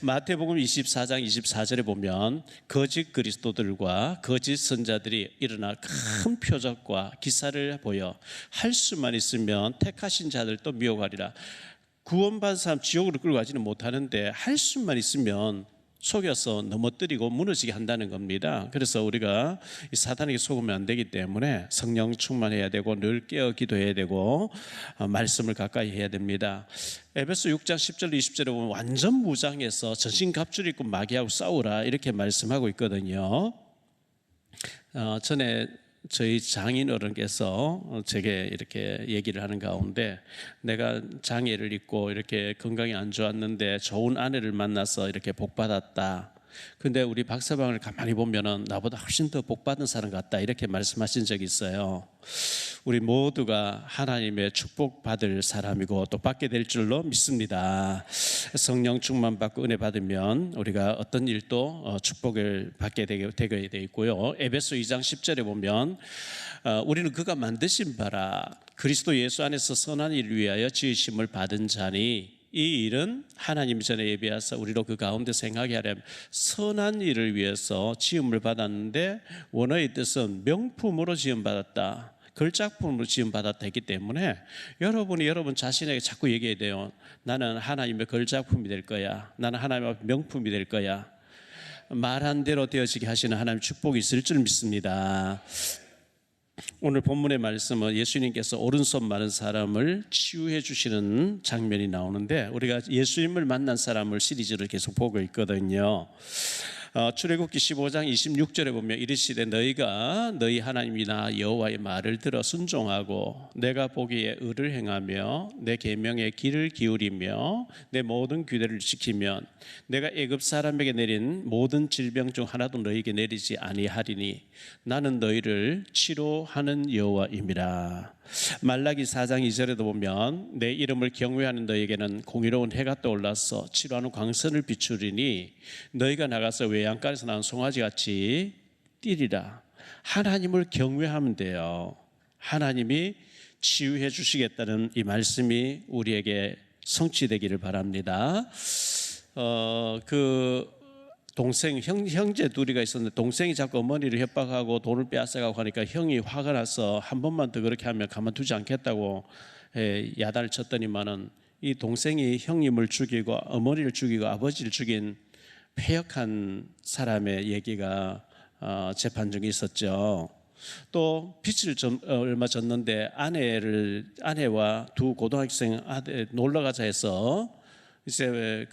마태복음 24장 24절에 보면 거짓 그리스도들과 거짓 선자들이 일어나 큰 표적과 기사를 보여 할 수만 있으면 택하신 자들도 미혹하리라. 구원받은 사람 지옥으로 끌고 가지는 못하는데 할 수만 있으면 속여서 넘어뜨리고 무너지게 한다는 겁니다. 그래서 우리가 이 사탄에게 속으면 안 되기 때문에 성령 충만해야 되고 늘 깨어 기도해야 되고 말씀을 가까이 해야 됩니다. 에베소 6장 10절 20절에 보면 완전 무장해서 전신갑주를 입고 마귀하고 싸우라 이렇게 말씀하고 있거든요. 전에 저희 장인 어른께서 제게 이렇게 얘기를 하는 가운데, 내가 장애를 입고 이렇게 건강이 안 좋았는데 좋은 아내를 만나서 이렇게 복 받았다. 근데 우리 박사방을 가만히 보면은 나보다 훨씬 더 복 받은 사람 같다 이렇게 말씀하신 적이 있어요. 우리 모두가 하나님의 축복 받을 사람이고 또 받게 될 줄로 믿습니다. 성령 충만 받고 은혜 받으면 우리가 어떤 일도 축복을 받게 되게 돼 있고요. 에베소 2장 10절에 보면 우리는 그가 만드신 바라 그리스도 예수 안에서 선한 일을 위하여 지으심을 받은 자니 이 일은 하나님 전에 예비하사 우리로 그 가운데 생하게 하려면 선한 일을 위해서 지음을 받았는데 원어의 뜻은 명품으로 지음받았다, 걸작품으로 지음받았다 했기 때문에 여러분이 여러분 자신에게 자꾸 얘기해야 돼요. 나는 하나님의 걸작품이 될 거야. 나는 하나님의 명품이 될 거야. 말한 대로 되어지게 하시는 하나님의 축복이 있을 줄 믿습니다. 오늘 본문의 말씀은 예수님께서 오른손 마른 사람을 치유해 주시는 장면이 나오는데, 우리가 예수님을 만난 사람을 시리즈로 계속 보고 있거든요. 출애굽기 15장 26절에 보면 이르시되 너희가 너희 하나님이나 여호와의 말을 들어 순종하고 내가 보기에 의를 행하며 내 계명에 귀를 기울이며 내 모든 규례를 지키면 내가 애굽 사람에게 내린 모든 질병 중 하나도 너희에게 내리지 아니하리니 나는 너희를 치료하는 여호와임이라. 말라기 4장 2절에도 보면 내 이름을 경외하는 너희에게는 공의로운 해가 떠올라서 치료하는 광선을 비추리니 너희가 나가서 외양간에서 나온 송아지같이 뛰리라. 하나님을 경외하면 돼요. 하나님이 치유해 주시겠다는 이 말씀이 우리에게 성취되기를 바랍니다. 동생, 형제 둘이가 있었는데 동생이 자꾸 어머니를 협박하고 돈을 빼앗아가고 하니까 형이 화가 나서 한 번만 더 그렇게 하면 가만두지 않겠다고 야단을 쳤더니만은 이 동생이 형님을 죽이고 어머니를 죽이고 아버지를 죽인 패역한 사람의 얘기가 재판 중에 있었죠. 또 빚을 얼마 졌는데 아내와 두 고등학생 아들 놀러 가자 해서 이제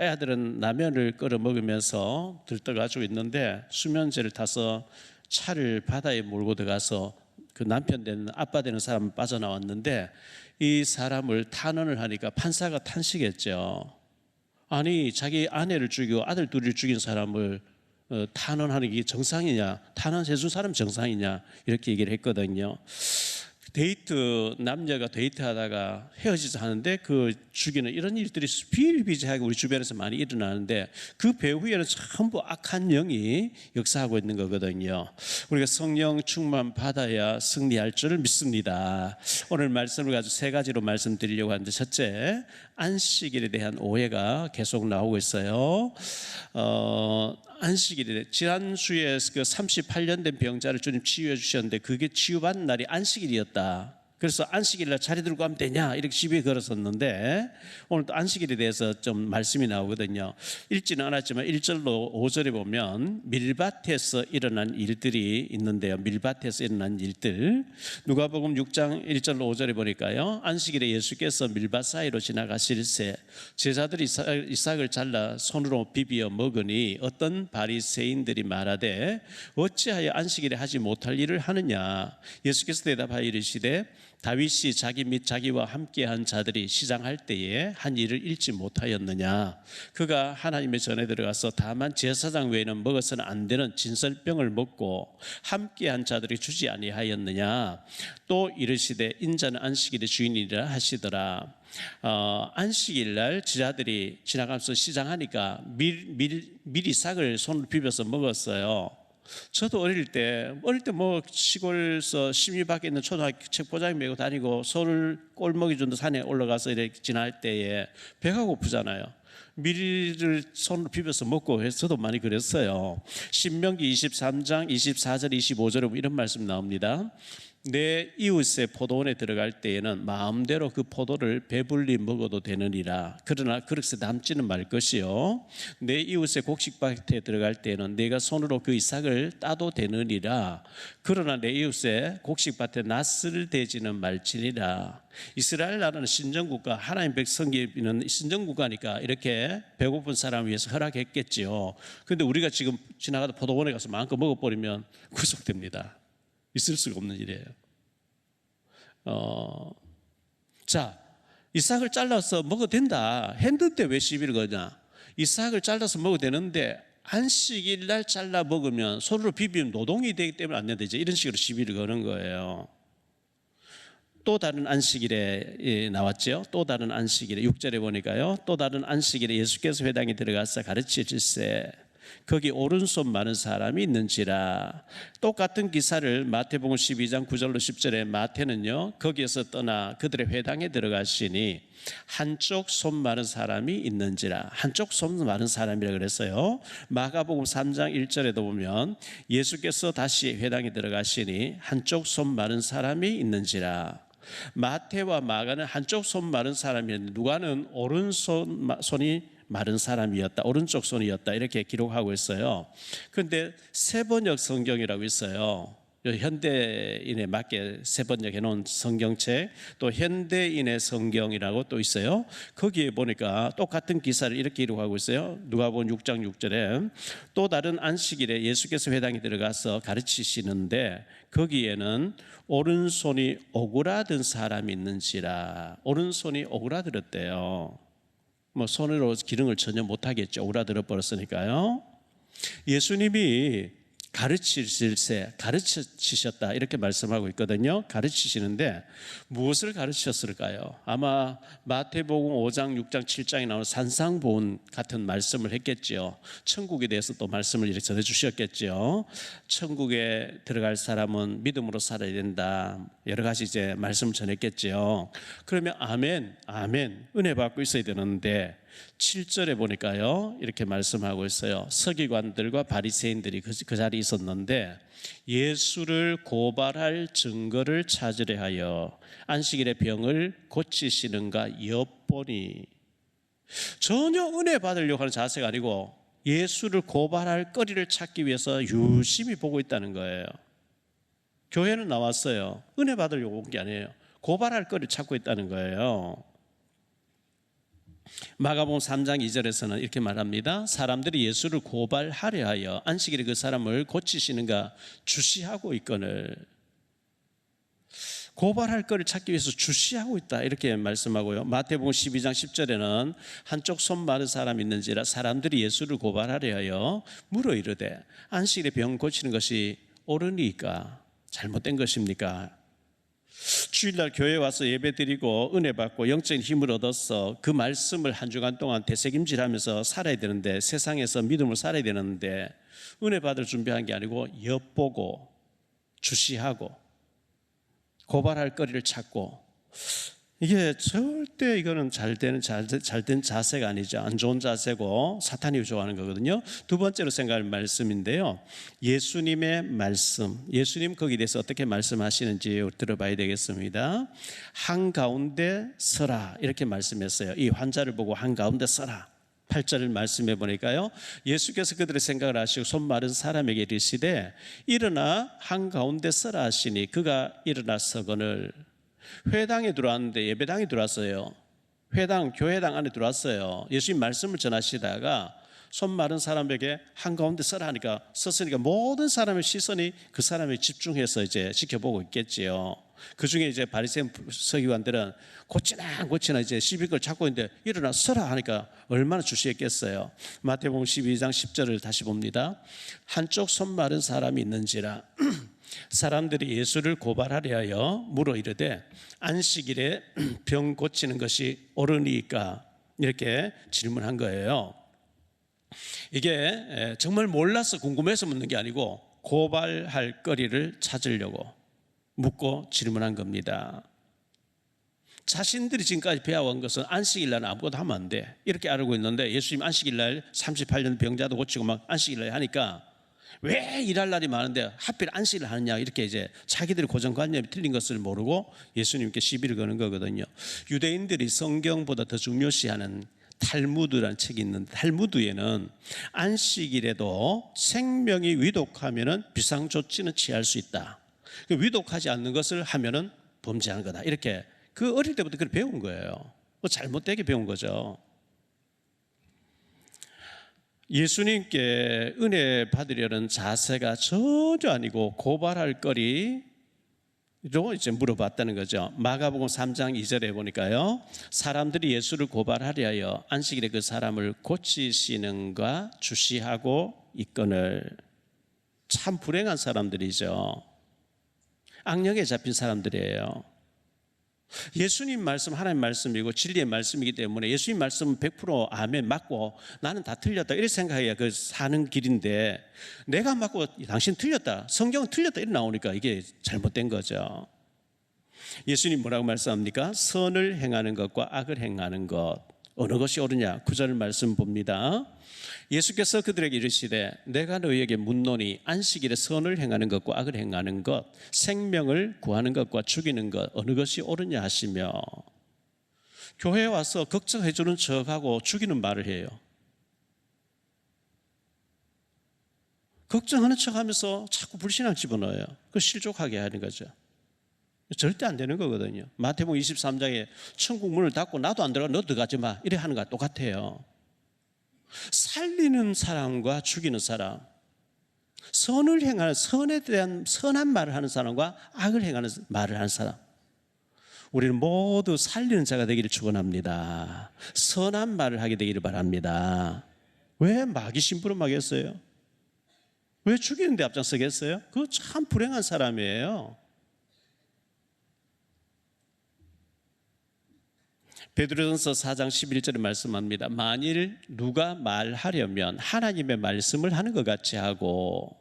아들은 라면을 끓여 먹으면서 들떠가지고 있는데 수면제를 타서 차를 바다에 몰고 들어가서 그 남편 되는 아빠 되는 사람은 빠져나왔는데 이 사람을 탄원을 하니까 판사가 탄식했죠. 아니 자기 아내를 죽이고 아들 둘을 죽인 사람을 탄원하는 게 정상이냐, 탄원해 준 사람 정상이냐 이렇게 얘기를 했거든요. 남녀가 데이트하다가 헤어지자 하는데 그 죽이는 이런 일들이 비일비재하게 우리 주변에서 많이 일어나는데 그 배후에는 전부 악한 영이 역사하고 있는 거거든요. 우리가 성령 충만 받아야 승리할 줄 믿습니다. 오늘 말씀을 가지고 세 가지로 말씀드리려고 하는데, 첫째, 안식일에 대한 오해가 계속 나오고 있어요. 안식일에 지난주에 그 38년 된 병자를 주님 치유해 주셨는데 그게 치유받는 날이 안식일이었다. 그래서 안식일날 자리 들고 가면 되냐 이렇게 시비에 걸었었는데 오늘 또 안식일에 대해서 좀 말씀이 나오거든요. 읽지는 않았지만 1절로 5절에 보면 밀밭에서 일어난 일들이 있는데요. 밀밭에서 일어난 일들, 누가복음 6장 1절로 5절에 보니까요, 안식일에 예수께서 밀밭 사이로 지나가실새 제자들이 이삭을 잘라 손으로 비비어 먹으니 어떤 바리새인들이 말하되 어찌하여 안식일에 하지 못할 일을 하느냐. 예수께서 대답하여 이르시되 다윗이 자기 및 자기와 함께한 자들이 시장할 때에 한 일을 잃지 못하였느냐. 그가 하나님의 전에 들어가서 다만 제사장 외에는 먹어서는 안 되는 진설병을 먹고 함께한 자들이 주지 아니하였느냐. 또 이르시되 인자는 안식일의 주인이라 하시더라. 안식일날 제자들이 지나가면서 시장하니까 미리 싹을 손으로 비벼서 먹었어요. 저도 어릴 때 뭐 시골에서 심리 밖에 있는 초등학교 책보자기 메고 다니고 손을 꼴먹이 준다 산에 올라가서 이렇게 지날 때에 배가 고프잖아요. 미리를 손으로 비벼서 먹고 해서 저도 많이 그랬어요. 신명기 23장 24절 25절에 보면 이런 말씀 나옵니다. 내 이웃의 포도원에 들어갈 때에는 마음대로 그 포도를 배불리 먹어도 되느니라. 그러나 그렇게 남지는 말 것이요, 내 이웃의 곡식밭에 들어갈 때에는 내가 손으로 그 이삭을 따도 되느니라. 그러나 내 이웃의 곡식밭에 낫을 대지는 말지니라. 이스라엘 나라는 신정국가, 하나님 백성이는 신정국가니까 이렇게 배고픈 사람을 위해서 허락했겠지요. 그런데 우리가 지금 지나가다 포도원에 가서 마음껏 먹어버리면 구속됩니다. 있을 수가 없는 일이에요. 자, 이삭을 잘라서 먹어도 된다 했는데 왜 시비를 거냐? 이삭을 잘라서 먹어도 되는데 안식일 날 잘라 먹으면 손으로 비비면 노동이 되기 때문에 안 된다, 이제 이런 식으로 시비를 거는 거예요. 또 다른 안식일에 나왔죠. 또 다른 안식일에 6절에 보니까요, 또 다른 안식일에 예수께서 회당에 들어가서 가르치실세 거기 오른손 많은 사람이 있는지라. 똑같은 기사를 마태복음 12장 9절로 10절에 마태는요, 거기에서 떠나 그들의 회당에 들어가시니 한쪽 손 많은 사람이 있는지라. 한쪽 손 많은 사람이라 그랬어요. 마가복음 3장 1절에도 보면 예수께서 다시 회당에 들어가시니 한쪽 손 많은 사람이 있는지라. 마태와 마가는 한쪽 손 마른 사람이었는데 누가는 오른손이 마른 사람이었다, 오른쪽 손이었다, 이렇게 기록하고 있어요. 그런데 세번역 성경이라고 있어요. 현대인에 맞게 세번역 해놓은 성경책, 또 현대인의 성경이라고 또 있어요. 거기에 보니까 똑같은 기사를 이렇게 기록하고 있어요. 누가복음 6장 6절에 또 다른 안식일에 예수께서 회당에 들어가서 가르치시는데 거기에는 오른손이 오그라든 사람이 있는지라. 오른손이 오그라들었대요. 뭐 손으로 기능을 전혀 못하겠죠. 오그라들어 버렸으니까요. 예수님이 가르치셨다 이렇게 말씀하고 있거든요. 가르치시는데 무엇을 가르치셨을까요? 아마 마태복음 5장 6장 7장에 나오는 산상보훈 같은 말씀을 했겠죠. 천국에 대해서 또 말씀을 이렇게 전해주셨겠죠. 천국에 들어갈 사람은 믿음으로 살아야 된다, 여러 가지 이제 말씀을 전했겠죠. 그러면 아멘 은혜 받고 있어야 되는데 7절에 보니까요, 이렇게 말씀하고 있어요. 서기관들과 바리새인들이 그 자리에 있었는데 예수를 고발할 증거를 찾으려 하여 안식일의 병을 고치시는가 엿보니. 전혀 은혜 받으려고 하는 자세가 아니고 예수를 고발할 거리를 찾기 위해서 유심히 보고 있다는 거예요. 교회는 나왔어요. 은혜 받으려고 온 게 아니에요. 고발할 거리를 찾고 있다는 거예요. 마가복음 3장 2절에서는 이렇게 말합니다. 사람들이 예수를 고발하려 하여 안식일에 그 사람을 고치시는가 주시하고 있거늘. 고발할 거를 찾기 위해서 주시하고 있다 이렇게 말씀하고요. 마태복음 12장 10절에는 한쪽 손 마른 사람이 있는지라 사람들이 예수를 고발하려 하여 물어 이르되 안식일에 병 고치는 것이 옳으니까 잘못된 것입니까? 주일날 교회에 와서 예배드리고 은혜 받고 영적인 힘을 얻어서 그 말씀을 한 주간 동안 되새김질하면서 살아야 되는데, 세상에서 믿음을 살아야 되는데 은혜 받을 준비한 게 아니고 엿보고 주시하고 고발할 거리를 찾고, 이게 절대 이거는 잘된 자세가 아니죠. 안 좋은 자세고 사탄이 좋아하는 거거든요. 두 번째로 생각할 말씀인데요, 예수님의 말씀, 예수님 거기에 대해서 어떻게 말씀하시는지 들어봐야 되겠습니다. 한가운데 서라 이렇게 말씀했어요. 이 환자를 보고 한가운데 서라. 8절을 말씀해 보니까요, 예수께서 그들의 생각을 아시고 손 마른 사람에게 이르시되 일어나 한가운데 서라 하시니 그가 일어나 서거늘. 회당에 들어왔는데, 예배당에 들어왔어요. 회당, 교회당 안에 들어왔어요. 예수님 말씀을 전하시다가 손 마른 사람에게 한가운데 서라 하니까 섰으니까 모든 사람의 시선이 그 사람에 집중해서 이제 지켜보고 있겠지요. 그 중에 이제 바리새인 서기관들은 고치나 이제 시비걸 찾고 있는데 일어나 서라 하니까 얼마나 주시했겠어요. 마태복음 12장 10절을 다시 봅니다. 한쪽 손 마른 사람이 있는지라 사람들이 예수를 고발하려 하여 물어 이르되 안식일에 병 고치는 것이 옳으니까 이렇게 질문한 거예요. 이게 정말 몰라서 궁금해서 묻는 게 아니고 고발할 거리를 찾으려고 묻고 질문한 겁니다. 자신들이 지금까지 배워온 것은 안식일 날 아무것도 하면 안 돼, 이렇게 알고 있는데 예수님 안식일 날 38년 병자도 고치고 막 안식일 날 하니까 왜 일할 날이 많은데 하필 안식일을 하느냐, 이렇게 이제 자기들의 고정관념이 틀린 것을 모르고 예수님께 시비를 거는 거거든요. 유대인들이 성경보다 더 중요시하는 탈무드라는 책이 있는데, 탈무드에는 안식일에도 생명이 위독하면은 비상조치는 취할 수 있다, 위독하지 않는 것을 하면은 범죄하는 거다, 이렇게 그 어릴 때부터 그걸 배운 거예요. 잘못되게 배운 거죠. 예수님께 은혜 받으려는 자세가 전혀 아니고 고발할 거리로 이제 물어봤다는 거죠. 마가복음 3장 2절에 보니까요, 사람들이 예수를 고발하려 하여 안식일에 그 사람을 고치시는가 주시하고 있거늘. 참 불행한 사람들이죠. 악령에 잡힌 사람들이에요. 예수님 말씀 하나님 말씀이고 진리의 말씀이기 때문에 예수님 말씀은 100% 아멘 맞고 나는 다 틀렸다, 이렇게 생각해야 그 사는 길인데, 내가 맞고 당신 틀렸다, 성경은 틀렸다, 이렇게 나오니까 이게 잘못된 거죠. 예수님 뭐라고 말씀합니까? 선을 행하는 것과 악을 행하는 것, 어느 것이 옳으냐? 9절 말씀 봅니다. 예수께서 그들에게 이르시되 내가 너희에게 묻노니 안식일에 선을 행하는 것과 악을 행하는 것, 생명을 구하는 것과 죽이는 것, 어느 것이 옳으냐 하시며, 교회에 와서 걱정해 주는 척하고 죽이는 말을 해요. 걱정하는 척하면서 자꾸 불신앙 집어넣어요. 그 실족하게 하는 거죠. 절대 안 되는 거거든요. 마태복음 23장에 천국 문을 닫고 나도 안 들어가 너 들어가지 마, 이래 하는 거와 똑같아요. 살리는 사람과 죽이는 사람, 선을 행하는, 선에 대한 선한 말을 하는 사람과 악을 행하는 말을 하는 사람, 우리는 모두 살리는 자가 되기를 축원합니다. 선한 말을 하게 되기를 바랍니다. 왜 마귀 심부름하겠어요? 왜 죽이는 데 앞장서겠어요? 그거 참 불행한 사람이에요. 베드로전서 4장 11절에 말씀합니다. 만일 누가 말하려면 하나님의 말씀을 하는 것 같이 하고,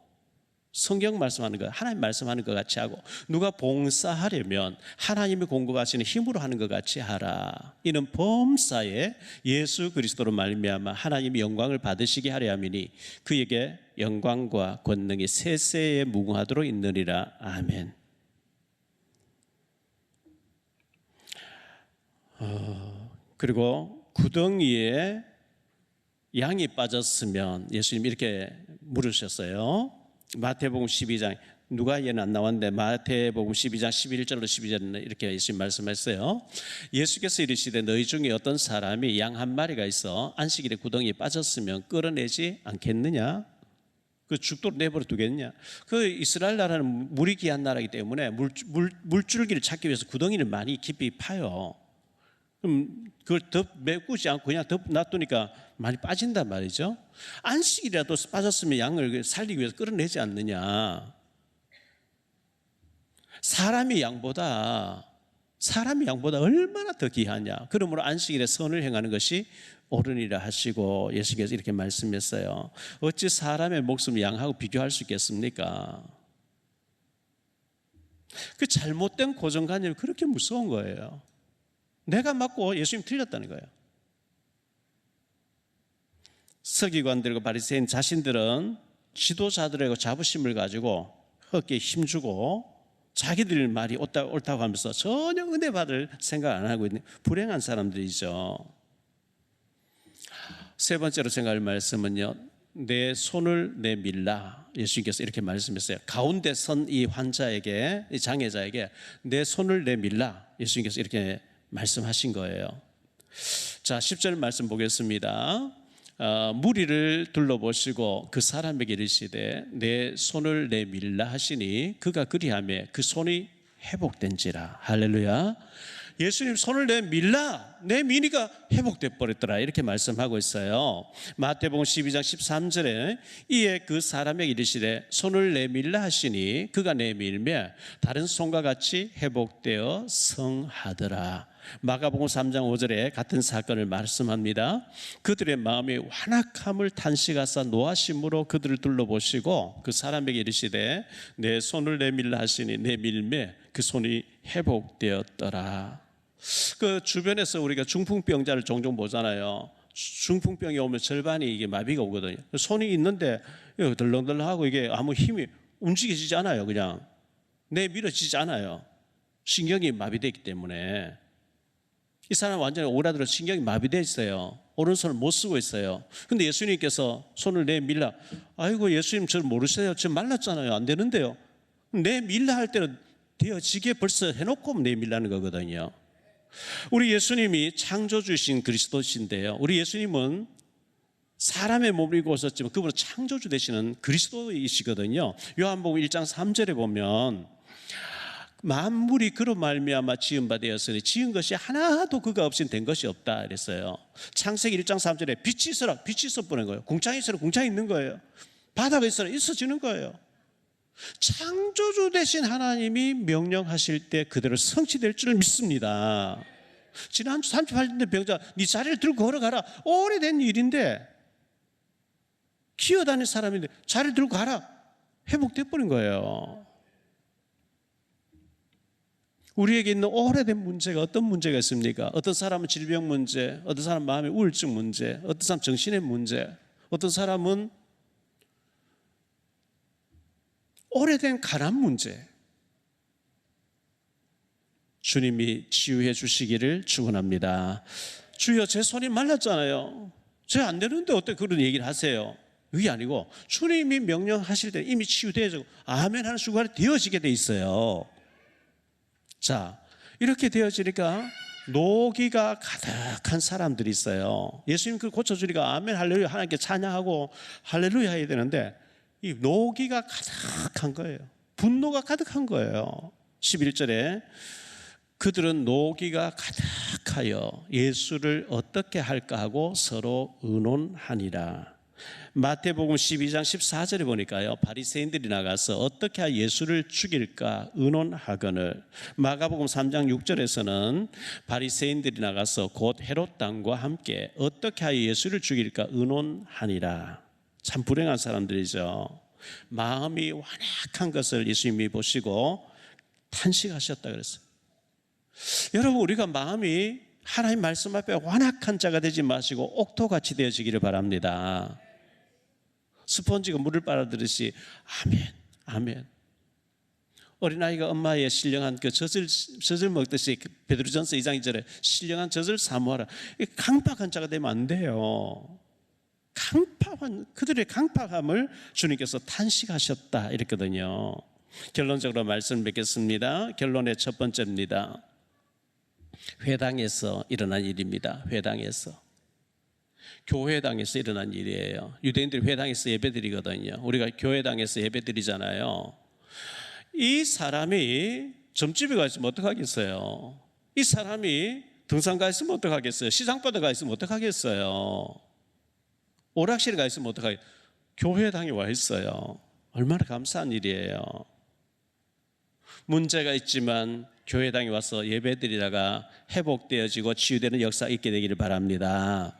성경 말씀하는 것, 하나님 말씀하는 것 같이 하고, 누가 봉사하려면 하나님이 공급하시는 힘으로 하는 것 같이 하라. 이는 범사에 예수 그리스도로 말미암아 하나님이 영광을 받으시게 하려 함이니 그에게 영광과 권능이 세세에 무궁하도록 있느니라. 아멘. 그리고 구덩이에 양이 빠졌으면 예수님 이렇게 물으셨어요. 마태복음 12장, 누가 얘는 안 나왔는데 마태복음 12장 11절로 12절은 이렇게 예수님 말씀했어요. 예수께서 이르시되 너희 중에 어떤 사람이 양 한 마리가 있어 안식일에 구덩이에 빠졌으면 끌어내지 않겠느냐? 그 죽도록 내버려 두겠냐? 그 이스라엘 나라는 물이 귀한 나라이기 때문에 물줄기를 찾기 위해서 구덩이를 많이 깊이 파요. 그럼 그걸 더 메꾸지 않고 그냥 더 놔두니까 많이 빠진단 말이죠. 안식이라도 빠졌으면 양을 살리기 위해서 끌어내지 않느냐. 사람이 양보다 얼마나 더 귀하냐. 그러므로 안식일에 선을 행하는 것이 옳으니라 하시고 예수께서 이렇게 말씀했어요. 어찌 사람의 목숨을 양하고 비교할 수 있겠습니까? 그 잘못된 고정관념이 그렇게 무서운 거예요. 내가 맞고 예수님 틀렸다는 거예요. 서기관들과 바리새인 자신들은 지도자들에게 자부심을 가지고 어깨에 힘주고 자기들 말이 옳다고 하면서 전혀 은혜 받을 생각 안 하고 있는 불행한 사람들이죠. 세 번째로 생각할 말씀은요, 내 손을 내밀라. 예수님께서 이렇게 말씀했어요. 가운데 선 이 환자에게, 이 장애자에게 내 손을 내밀라. 예수님께서 이렇게 말씀하신 거예요. 자, 10절 말씀 보겠습니다. 무리를 둘러보시고 그 사람에게 이르시되 내 손을 내밀라 하시니 그가 그리하며 그 손이 회복된지라. 할렐루야. 예수님 손을 내미니까 회복돼 버렸더라, 이렇게 말씀하고 있어요. 마태복음 12장 13절에 이에 그 사람에게 이르시되 손을 내밀라 하시니 그가 내밀며 다른 손과 같이 회복되어 성하더라. 마가복음 3장 5절에 같은 사건을 말씀합니다. 그들의 마음이 완악함을 탄식하사 노하심으로 그들을 둘러보시고 그 사람에게 이르시되 내 손을 내밀라 하시니 내밀매 그 손이 회복되었더라. 그 주변에서 우리가 중풍병자를 종종 보잖아요. 중풍병이 오면 절반이 이게 마비가 오거든요. 손이 있는데 덜렁덜렁하고 이게 아무 힘이 움직이지지 않아요. 그냥 내밀어지지 않아요. 신경이 마비되기 때문에. 이 사람 완전히 오그라들어 신경이 마비되어 있어요. 오른손을 못 쓰고 있어요. 근데 예수님께서 손을 내밀라. 아이고 예수님 저 모르세요? 저 말랐잖아요. 안 되는데요. 내밀라 할 때는 되어지게 벌써 해놓고 내밀라는 거거든요. 우리 예수님이 창조주신 그리스도신데요. 우리 예수님은 사람의 몸을 입고 오셨지만 그분은 창조주 되시는 그리스도이시거든요. 요한복음 1장 3절에 보면 만물이 그로 말미암아 지은 바 되었으니 지은 것이 하나도 그가 없인 된 것이 없다 그랬어요. 창세기 1장 3절에 빛이 있어라 빛이 있어버린 거예요. 궁창이 있어라 궁창이 있는 거예요. 바다가 있어라 있어지는 거예요. 창조주 되신 하나님이 명령하실 때 그대로 성취될 줄 믿습니다. 지난주 38년 된 병자 네 자리를 들고 걸어가라. 오래된 일인데 기어다니는 사람인데 자리를 들고 가라. 회복돼 버린 거예요. 우리에게 있는 오래된 문제가 어떤 문제가 있습니까? 어떤 사람은 질병 문제, 어떤 사람은 마음의 우울증 문제, 어떤 사람은 정신의 문제, 어떤 사람은 오래된 가난 문제. 주님이 치유해 주시기를 축원합니다. 주여 제 손이 말랐잖아요. 제 안 되는데 어떻게 그런 얘기를 하세요? 그게 아니고 주님이 명령하실 때 이미 치유되어지고 아멘 하는 순간에 되어지게 돼 있어요. 자, 이렇게 되어지니까 노기가 가득한 사람들이 있어요. 예수님 그 고쳐주니까 아멘 할렐루야 하나님께 찬양하고 할렐루야 해야 되는데 이 노기가 가득한 거예요. 분노가 가득한 거예요. 11절에 그들은 노기가 가득하여 예수를 어떻게 할까 하고 서로 의논하니라. 마태복음 12장 14절에 보니까요 바리새인들이 나가서 어떻게 하여 예수를 죽일까 의논하거늘, 마가복음 3장 6절에서는 바리새인들이 나가서 곧 헤롯 당과 함께 어떻게 하여 예수를 죽일까 의논하니라. 참 불행한 사람들이죠. 마음이 완악한 것을 예수님이 보시고 탄식하셨다 그랬어요. 여러분 우리가 마음이 하나님 말씀 앞에 완악한 자가 되지 마시고 옥토같이 되어지기를 바랍니다. 스펀지가 물을 빨아들듯이 아멘 아멘. 어린아이가 엄마의 신령한 그 젖을 먹듯이 베드로전서 2장 2절에 신령한 젖을 사모하라. 강팍한 자가 되면 안 돼요. 그들의 강팍함을 주님께서 탄식하셨다 이랬거든요. 결론적으로 말씀을 맺겠습니다. 결론의 첫 번째입니다. 회당에서 일어난 일입니다. 회당에서, 교회당에서 일어난 일이에요. 유대인들이 회당에서 예배드리거든요. 우리가 교회당에서 예배드리잖아요. 이 사람이 점집에 가 있으면 어떡하겠어요? 이 사람이 등산 가 있으면 어떡하겠어요? 시장바다 가 있으면 어떡하겠어요? 오락실에 가 있으면 어떡하겠어요? 교회당에 와 있어요. 얼마나 감사한 일이에요. 문제가 있지만 교회당에 와서 예배드리다가 회복되어지고 치유되는 역사가 있게 되기를 바랍니다.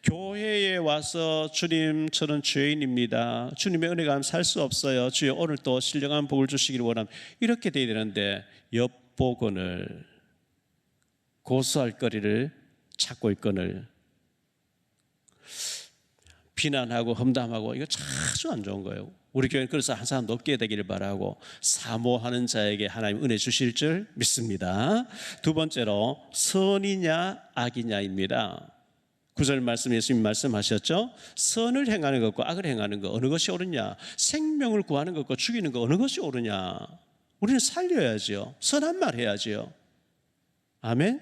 교회에 와서 주님 저는 죄인입니다. 주님의 은혜가 하면 살 수 없어요. 주여 오늘 또 신령한 복을 주시기를 원합니다. 이렇게 돼야 되는데 엿보건을 고소할 거리를 찾고 있거늘 비난하고 험담하고 이거 아주 안 좋은 거예요. 우리 교회는 그래서 항상 높게 되기를 바라고 사모하는 자에게 하나님 은혜 주실 줄 믿습니다. 두 번째로 선이냐 악이냐입니다. 9절 말씀 예수님 말씀하셨죠. 선을 행하는 것과 악을 행하는 것 어느 것이 옳으냐, 생명을 구하는 것과 죽이는 것 어느 것이 옳으냐. 우리는 살려야지요. 선한 말 해야지요. 아멘.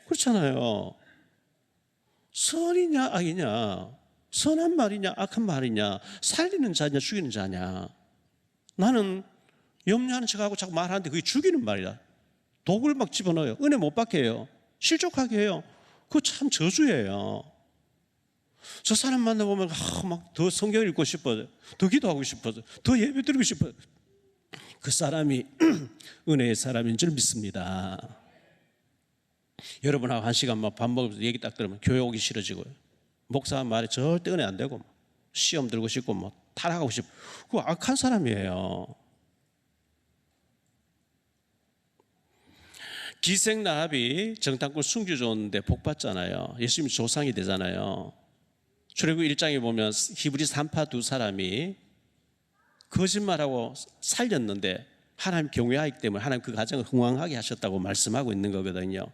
그렇잖아요. 선이냐 악이냐, 선한 말이냐 악한 말이냐, 살리는 자냐 죽이는 자냐. 나는 염려하는 척하고 자꾸 말하는데 그게 죽이는 말이다. 독을 막 집어넣어요. 은혜 못 받게 해요. 실족하게 해요. 그거 참 저주예요. 저 사람 만나보면 막 더 성경 읽고 싶어요. 더 기도하고 싶어요. 더 예배 드리고 싶어요. 그 사람이 은혜의 사람인 줄 믿습니다. 여러분하고 한 시간 막 밥 먹으면서 얘기 딱 들으면 교회 오기 싫어지고요. 목사 말에 절대 은혜 안 되고 시험 들고 싶고 뭐 타락하고 싶고 그거 악한 사람이에요. 기생 라합이 정탐꾼 숨겨 줬는데 복 받잖아요. 예수님이 조상이 되잖아요. 출애굽 1장에 보면 히브리 산파 두 사람이 거짓말하고 살렸는데 하나님 경외하기 때문에 하나님 그 가정을 흥왕하게 하셨다고 말씀하고 있는 거거든요.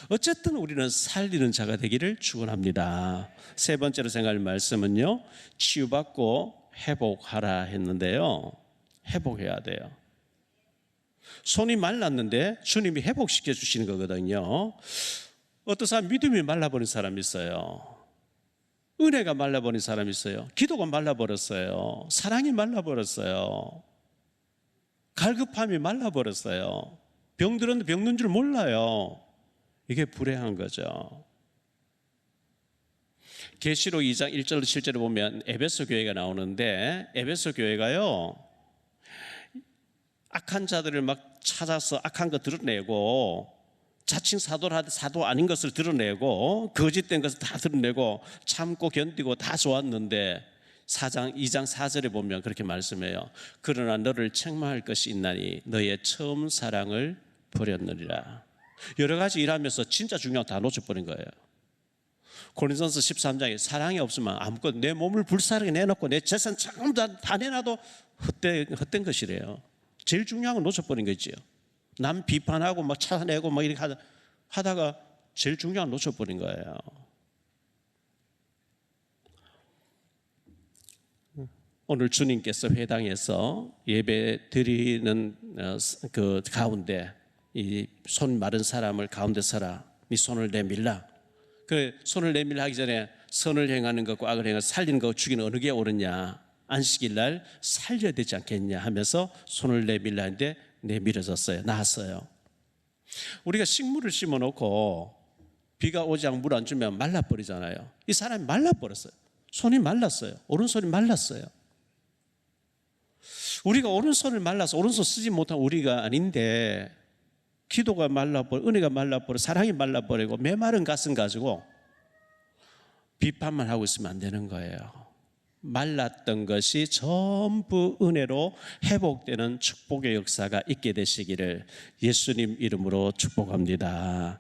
어쨌든 우리는 살리는 자가 되기를 축원합니다. 세 번째로 생각할 말씀은요, 치유받고 회복하라 했는데요, 회복해야 돼요. 손이 말랐는데 주님이 회복시켜 주시는 거거든요. 어떤 사람 믿음이 말라버린 사람이 있어요. 은혜가 말라버린 사람이 있어요. 기도가 말라버렸어요. 사랑이 말라버렸어요. 갈급함이 말라버렸어요. 병들었는데 병든 줄 몰라요. 이게 불행한 거죠. 계시록 2장 1절로 7절에 보면 에베소 교회가 나오는데 에베소 교회가요, 악한 자들을 막 찾아서 악한 거 드러내고 자칭 사도를 사도 아닌 것을 드러내고 거짓된 것을 다 드러내고 참고 견디고 다 좋았는데 2장 4절에 보면 그렇게 말씀해요. 그러나 너를 책망할 것이 있나니 너의 처음 사랑을 버렸느니라. 여러 가지 일하면서 진짜 중요한 거 다 놓쳐버린 거예요. 고린도전서 13장에 사랑이 없으면 아무것도 내 몸을 불사르게 내놓고 내 재산 전부 다 내놔도 헛된 것이래요. 제일 중요한 건 놓쳐버린 거지요. 남 비판하고 막 찾아내고 막 이렇게 하다가 제일 중요한 건 놓쳐버린 거예요. 오늘 주님께서 회당에서 예배 드리는 그 가운데 이 손 마른 사람을 가운데 서라, 네 손을 내밀라. 그 손을 내밀라 하기 전에 선을 행하는 것과 악을 행하는 살리는 것 죽이는 어느 게 옳으냐, 안식일 날 살려야 되지 않겠냐 하면서 손을 내밀라 했는데 내밀어졌어요. 나았어요. 우리가 식물을 심어놓고 비가 오지 않고 물 안 주면 말라버리잖아요. 이 사람이 말라버렸어요. 손이 말랐어요. 오른손이 말랐어요. 우리가 오른손을 말라서 오른손 쓰지 못한 우리가 아닌데 기도가 말라버리고 은혜가 말라버리고 사랑이 말라버리고 메마른 가슴 가지고 비판만 하고 있으면 안 되는 거예요. 말랐던 것이 전부 은혜로 회복되는 축복의 역사가 있게 되시기를 예수님 이름으로 축복합니다.